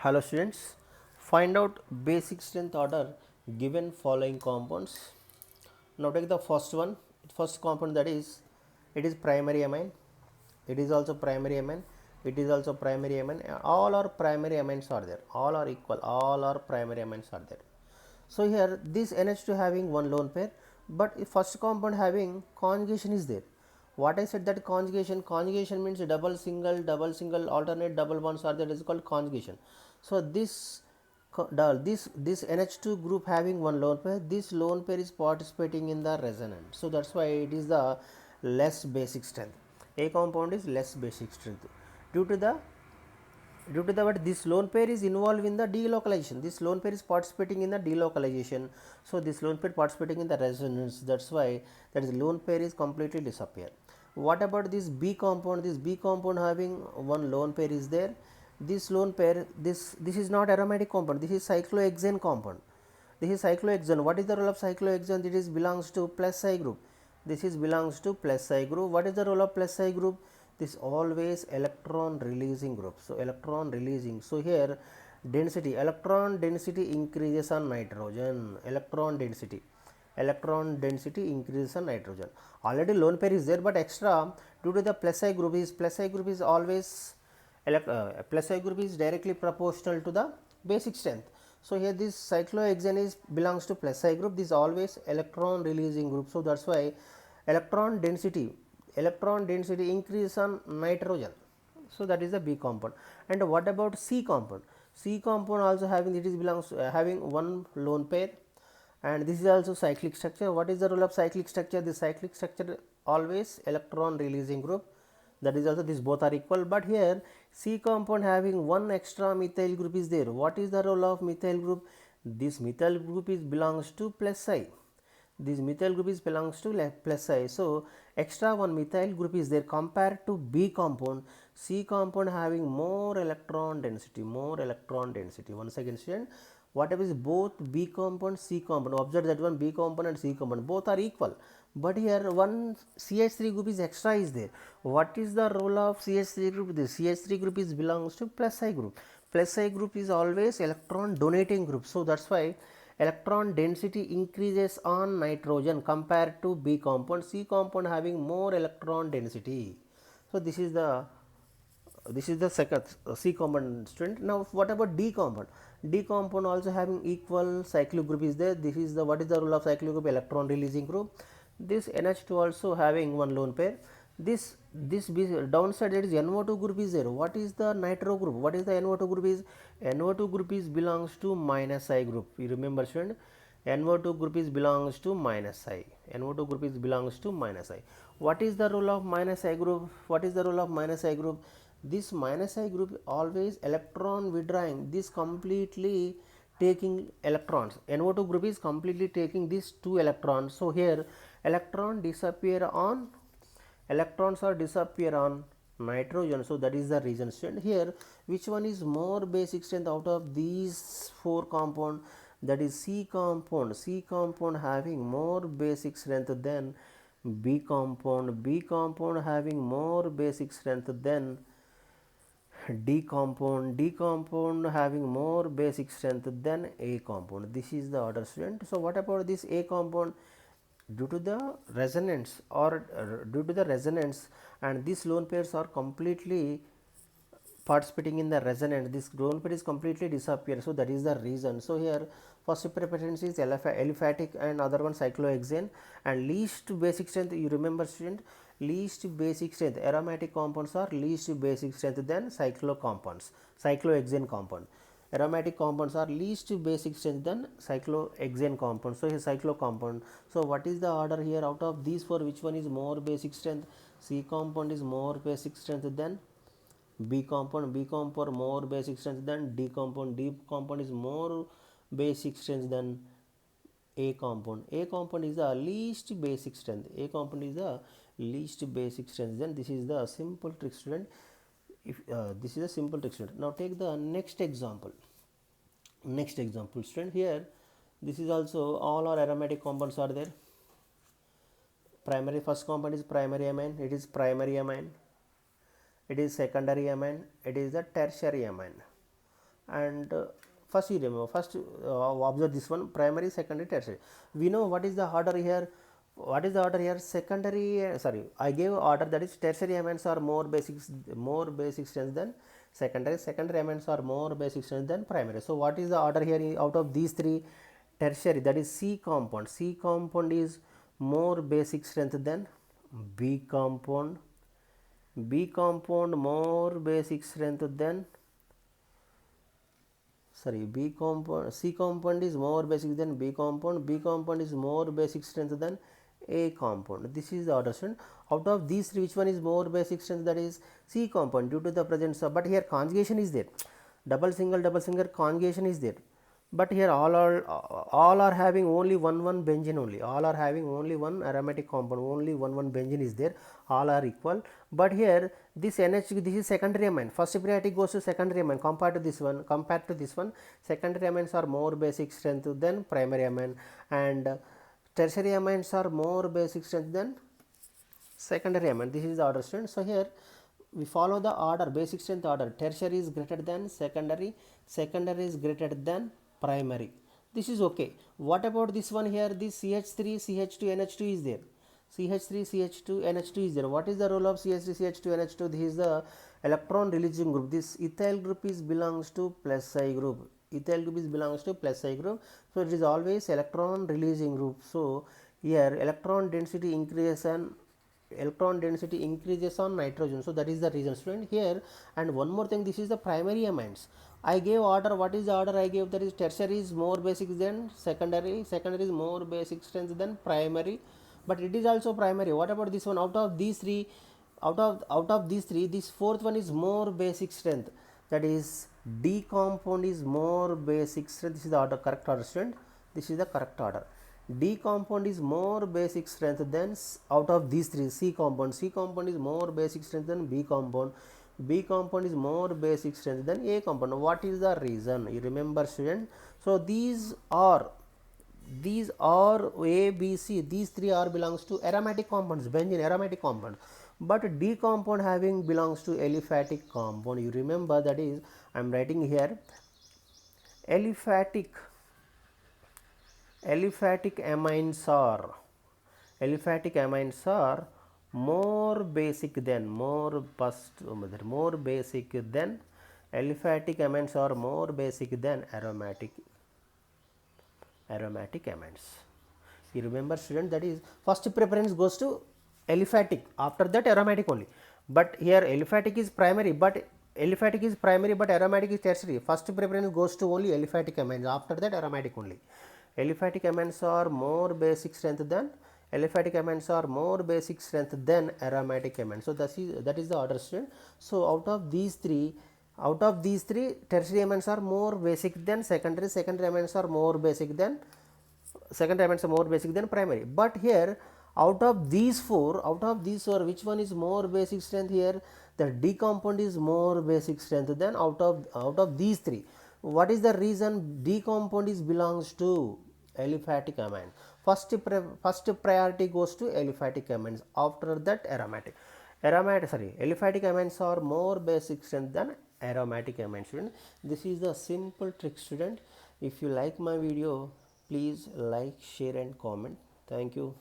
Hello students, find out basic strength order given following compounds. Now take the first one, first compound, that is it is primary amine, it is also primary amine, it is also primary amine, all are primary amines are there, all are equal, all are primary amines are there. So here this NH2 having one lone pair, but if first compound having conjugation is there. What I said, that conjugation means double single alternate double bonds are there, is called conjugation. So this NH2 group having one lone pair, this lone pair is participating in the resonance, so that's why it is the less basic strength. A compound is less basic strength due to the what, this lone pair is involved in the delocalization, this lone pair is participating in the delocalization, so this lone pair participating in the resonance, that's why that is lone pair is completely disappear. What about this B compound? This B compound having one lone pair is there, this lone pair, this is not aromatic compound, this is cyclohexane compound, this is cyclohexane. What is the role of cyclohexane? It is belongs to plus I group, this is belongs to plus I group. What is the role of plus I group? This always electron releasing group, so electron releasing. So here density, electron density increases on nitrogen, electron density increases on nitrogen. Already lone pair is there, but extra due to the plus I group is always plus I group is directly proportional to the basic strength. So here this cyclohexane is belongs to plus I group, this always electron releasing group, so that's why electron density increase on nitrogen, so that is the B compound. And what about C compound? C compound also having, it is belongs having one lone pair, and this is also cyclic structure. What is the role of cyclic structure? The cyclic structure always electron releasing group, that is also, this both are equal, but here C compound having one extra methyl group is there. What is the role of methyl group? This methyl group is belongs to plus I, this methyl group is belongs to plus I, so extra one methyl group is there compared to B compound. C compound having more electron density, once again student, whatever is both B compound C compound, observe that one B compound and C compound both are equal, but here one CH3 group is extra is there. What is the role of CH3 group? This CH3 group is belongs to plus I group, plus I group is always electron donating group, so that's why electron density increases on nitrogen compared to B compound. C compound having more electron density. So this is the second C compound student. Now what about D compound? D compound also having equal cyclic group is there. This is the, what is the role of cyclic group? Electron releasing group. This NH2 also having one lone pair. This downside, that is NO2 group is there. What is the nitro group? What is the NO2 group? Is NO2 group is belongs to minus I group. You remember student, NO2 group is belongs to minus I. NO2 group is belongs to minus I. What is the role of minus I group? What is the role of minus I group? This minus I group always electron withdrawing, this completely taking electrons. NO2 group is completely taking these two electrons. So here electrons are disappear on nitrogen, so that is the reason student. Here which one is more basic strength out of these four compound? That is C compound. C compound having more basic strength than B compound. B compound having more basic strength than D compound. D compound having more basic strength than A compound. This is the order student. So what about this A compound? Due to the resonance and these lone pairs are completely participating in the resonance, this lone pair is completely disappear, so that is the reason. So here first preference is aliphatic and other one cyclohexane, and least basic strength, you remember student, least basic strength aromatic compounds are least basic strength than cyclohexane compound. Aromatic compounds are least basic strength than cyclohexane compound. So here cyclo compound. So what is the order here? Out of these four, which one is more basic strength? C compound is more basic strength than B compound. B compound more basic strength than D compound. D compound is more basic strength than A compound. A compound is the least basic strength. A compound is the least basic strength. Then this is the simple trick student. If this is a simple trick student. Now take the next example. Student, here this is also all our aromatic compounds are there. Primary, first compound is primary amine, it is primary amine, it is secondary amine, it is the tertiary amine, and first you remember, first observe this one, primary, secondary, tertiary. We know what is the order here. What is the order here? Secondary, sorry, I gave order, that is tertiary amines are more basic strength than secondary. Secondary amines are more basic strength than primary. So what is the order here out of these three? Tertiary, that is C compound. C compound is more basic strength than B compound. B compound more basic strength than, sorry, B compound, C compound is more basic than B compound. B compound is more basic strength than A compound. This is the order strength. Out of these three, which one is more basic strength? That is C compound, due to the presence of, but here conjugation is there. Double single conjugation is there. But here all are having only one benzene only. All are having only one aromatic compound. Only one benzene is there. All are equal. But here this NH, this is secondary amine. First priority goes to secondary amine compared to this one. Compared to this one, secondary amines are more basic strength than primary amine, and tertiary amines are more basic strength than secondary amine. This is the order strength. So here we follow the order, basic strength order. Tertiary is greater than secondary, secondary is greater than primary. This is okay. What about this one here? This CH3 CH2 NH2 is there. CH3 CH2 NH2 is there. What is the role of CH3 CH2 NH2? This is the electron releasing group. This ethyl group is belongs to plus I group. Ethyl group is belongs to plus I group. So it is always electron releasing group. So here electron density increases on nitrogen. So that is the reason, student, here. And one more thing, this is the primary amines. I gave order. What is the order I gave? That is tertiary is more basic than secondary, secondary is more basic strength than primary, but it is also primary. What about this one? Out of these three, this fourth one is more basic strength, that is D compound is more basic strength. This is the order, correct order, student. This is the correct order. D compound is more basic strength than, out of these three, C compound. C compound is more basic strength than B compound. B compound is more basic strength than A compound. What is the reason? You remember, student. So these are A, B, C. These three are belongs to aromatic compounds, benzene aromatic compound. But D compound having belongs to aliphatic compound. You remember, that is I am writing here aliphatic amines are more basic than aliphatic amines are more basic than aromatic amines. You remember, student, that is first preference goes to aliphatic, after that aromatic only. But here aliphatic is primary, but aromatic is tertiary. First preference goes to only aliphatic amines, after that aromatic only. Aliphatic amines are more basic strength than aromatic amines. So that is the order, student. So out of these three, tertiary amines are more basic than secondary amines are more basic than primary. But here out of these four, which one is more basic strength? Here the D compound is more basic strength than out of these three. What is the reason? D compound is belongs to aliphatic amine. First priority goes to aliphatic amines, after that aromatic. Aliphatic amines are more basic strength than aromatic amines, student. This is the simple trick, student. If you like my video, please like, share and comment. Thank you.